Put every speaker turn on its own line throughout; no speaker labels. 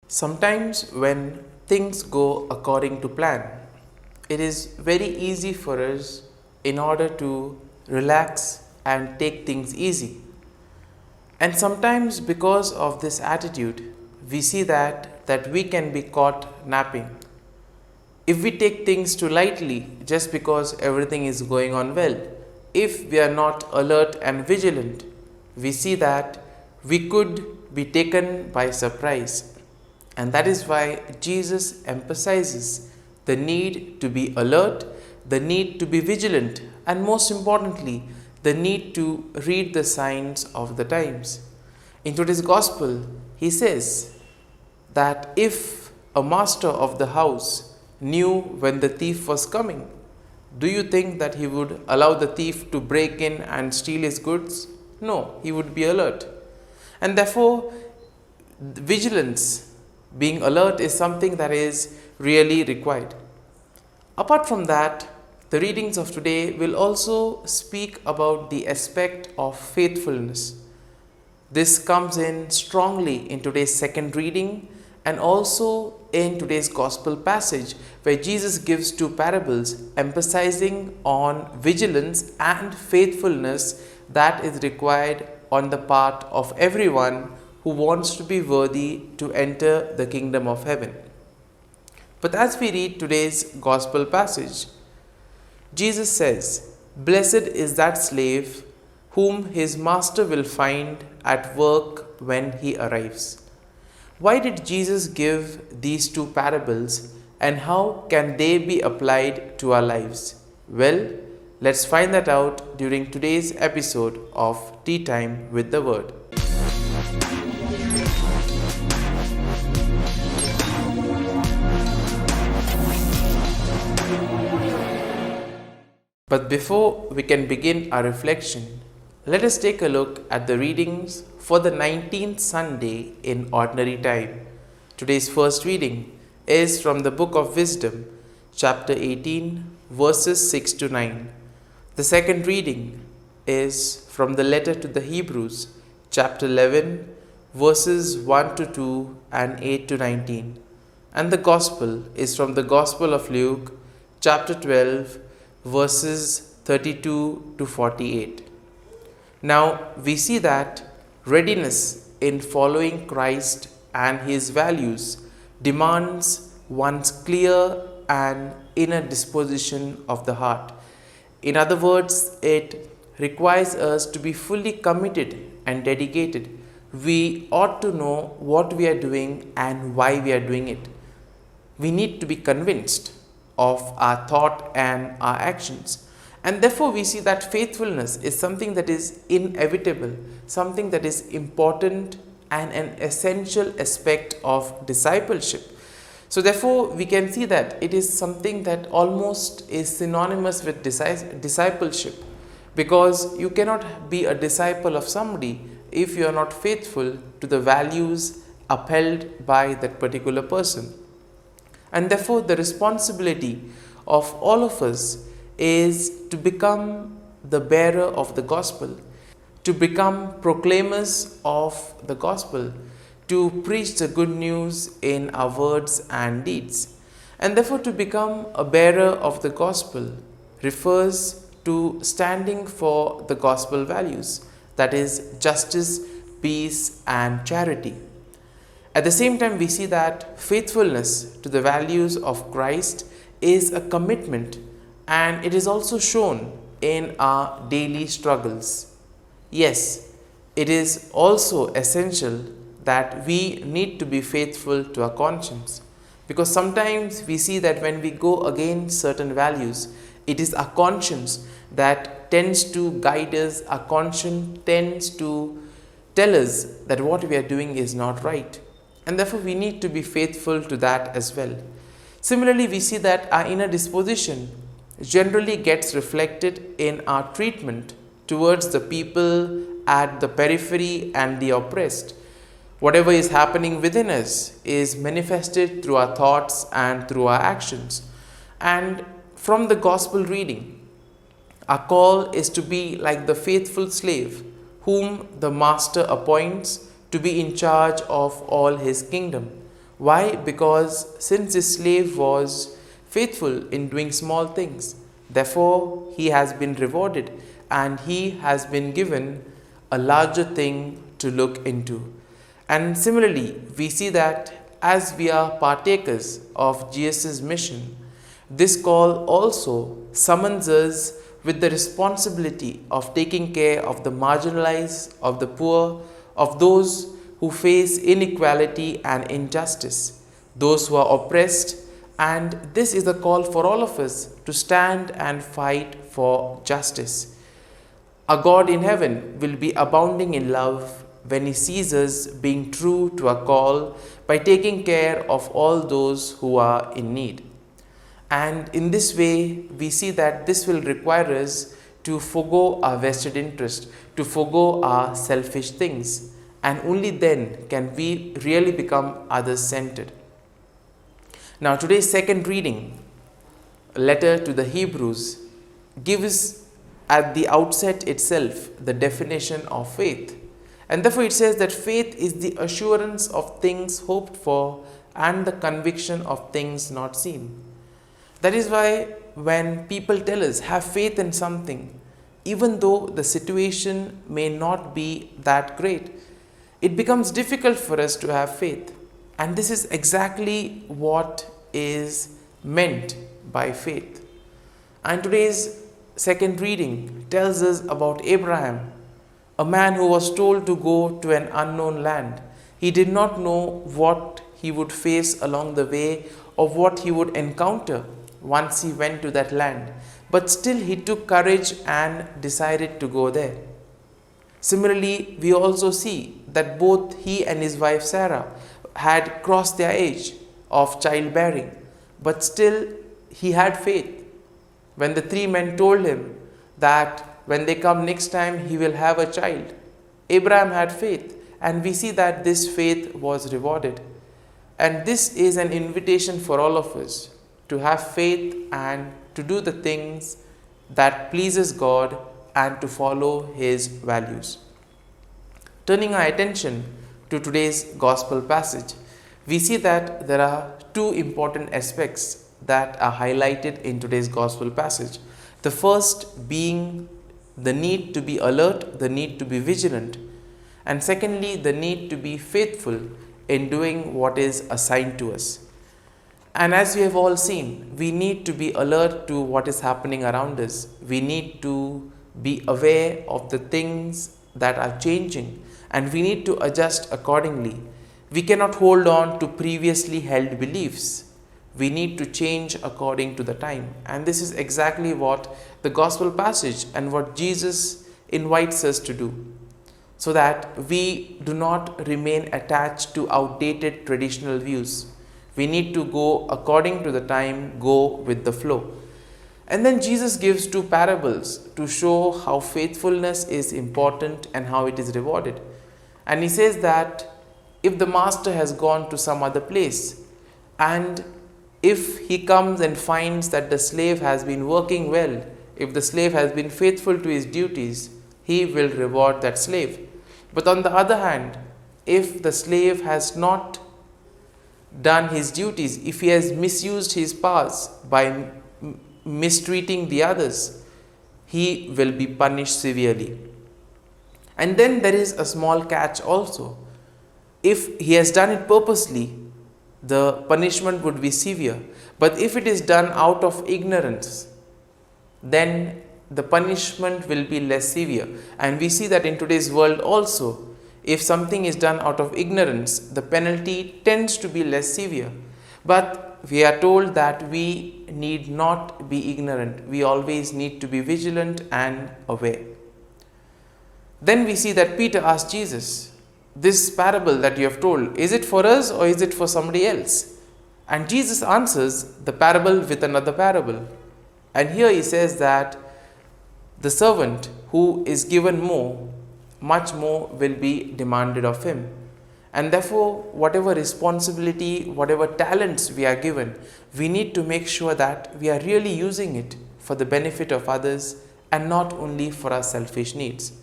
Sometimes, when things go according to plan, it is very easy for us in order to relax and take things easy. And sometimes, because of this attitude, we see that we can be caught napping. If we take things too lightly just because everything is going on well, if we are not alert and vigilant, we see that we could be taken by surprise. And that is why Jesus emphasizes the need to be alert, the need to be vigilant, and most importantly, the need to read the signs of the times. In today's gospel, he says that if a master of the house knew when the thief was coming, do you think that he would allow the thief to break in and steal his goods? No, he would be alert. And therefore, vigilance, being alert, is something that is really required. Apart from that, the readings of today will also speak about the aspect of faithfulness. This comes in strongly in today's second reading and also in today's gospel passage, where Jesus gives two parables emphasizing on vigilance and faithfulness that is required on the part of everyone who wants to be worthy to enter the kingdom of heaven. But as we read today's gospel passage, Jesus says, "Blessed is that slave whom his master will find at work when he arrives." Why did Jesus give these two parables, and how can they be applied to our lives? Well, let's find that out during today's episode of Tea Time with the Word. But before we can begin our reflection, let us take a look at the readings for the 19th Sunday in Ordinary Time. Today's first reading is from the Book of Wisdom, chapter 18, verses 6 to 9. The second reading is from the letter to the Hebrews, chapter 11, verses 1 to 2 and 8 to 19. And the Gospel is from the Gospel of Luke, chapter 12, verses 32 to 48. Now we see that readiness in following Christ and his values demands one's clear and inner disposition of the heart. In other words, it requires us to be fully committed and dedicated. We ought to know what we are doing and why we are doing it. We need to be convinced of our thought and our actions. And therefore we see that faithfulness is something that is inevitable, something that is important and an essential aspect of discipleship. So therefore we can see that it is something that almost is synonymous with discipleship, because you cannot be a disciple of somebody if you are not faithful to the values upheld by that particular person. And therefore the responsibility of all of us is to become the bearer of the gospel, to become proclaimers of the gospel, to preach the good news in our words and deeds. And therefore to become a bearer of the gospel refers to standing for the gospel values, that is justice, peace and charity. At the same time, we see that faithfulness to the values of Christ is a commitment, and it is also shown in our daily struggles. Yes, it is also essential that we need to be faithful to our conscience, because sometimes we see that when we go against certain values, it is our conscience that tends to guide us, our conscience tends to tell us that what we are doing is not right. And therefore we need to be faithful to that as well. Similarly, we see that our inner disposition generally gets reflected in our treatment towards the people at the periphery and the oppressed. Whatever is happening within us is manifested through our thoughts and through our actions. And from the gospel reading, our call is to be like the faithful slave whom the master appoints to be in charge of all his kingdom. Why? Because since this slave was faithful in doing small things, therefore he has been rewarded and he has been given a larger thing to look into. And similarly, we see that as we are partakers of Jesus' mission, this call also summons us with the responsibility of taking care of the marginalized, of the poor, of those who face inequality and injustice, those who are oppressed. And this is a call for all of us to stand and fight for justice. Our God in heaven will be abounding in love when He sees us being true to our call by taking care of all those who are in need. And in this way, we see that this will require us to forego our vested interest, to forego our selfish things, and only then can we really become others-centered. Now, today's second reading, a letter to the Hebrews, gives at the outset itself the definition of faith. And therefore, it says that faith is the assurance of things hoped for and the conviction of things not seen. That is why when people tell us, have faith in something, even though the situation may not be that great, it becomes difficult for us to have faith. And this is exactly what is meant by faith. And today's second reading tells us about Abraham, a man who was told to go to an unknown land. He did not know what he would face along the way or what he would encounter once he went to that land. But still he took courage and decided to go there. Similarly, we also see that both he and his wife Sarah had crossed their age of childbearing, but still he had faith. When the three men told him that when they come next time he will have a child, Abraham had faith, and we see that this faith was rewarded. And this is an invitation for all of us to have faith and to do the things that pleases God and to follow His values. Turning our attention to today's gospel passage, we see that there are two important aspects that are highlighted in today's gospel passage. The first being the need to be alert, the need to be vigilant, and secondly, the need to be faithful in doing what is assigned to us. And as we have all seen, we need to be alert to what is happening around us. We need to be aware of the things that are changing, and we need to adjust accordingly. We cannot hold on to previously held beliefs. We need to change according to the time. And this is exactly what the gospel passage and what Jesus invites us to do, so that we do not remain attached to outdated traditional views. We need to go according to the time, go with the flow. And then Jesus gives two parables to show how faithfulness is important and how it is rewarded. And he says that if the master has gone to some other place, and if he comes and finds that the slave has been working well, if the slave has been faithful to his duties, he will reward that slave. But on the other hand, if the slave has not done his duties, if he has misused his powers by mistreating the others, he will be punished severely. And then there is a small catch also. If he has done it purposely, the punishment would be severe. But if it is done out of ignorance, then the punishment will be less severe. And we see that in today's world also. If something is done out of ignorance, the penalty tends to be less severe. But we are told that we need not be ignorant. We always need to be vigilant and aware. Then we see that Peter asked Jesus, this parable that you have told, is it for us or is it for somebody else? And Jesus answers the parable with another parable. And here he says that the servant who is given more, much more will be demanded of him. And therefore, whatever responsibility, whatever talents we are given, we need to make sure that we are really using it for the benefit of others and not only for our selfish needs.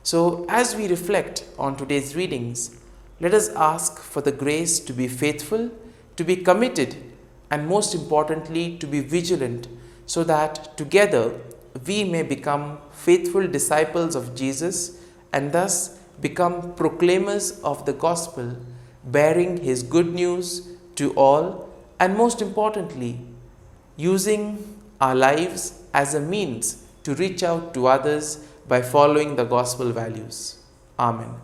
So, as we reflect on today's readings, Let us ask for the grace to be faithful, to be committed, and most importantly, to be vigilant, so that together we may become faithful disciples of Jesus and thus become proclaimers of the gospel, bearing his good news to all, and most importantly, using our lives as a means to reach out to others by following the gospel values. Amen.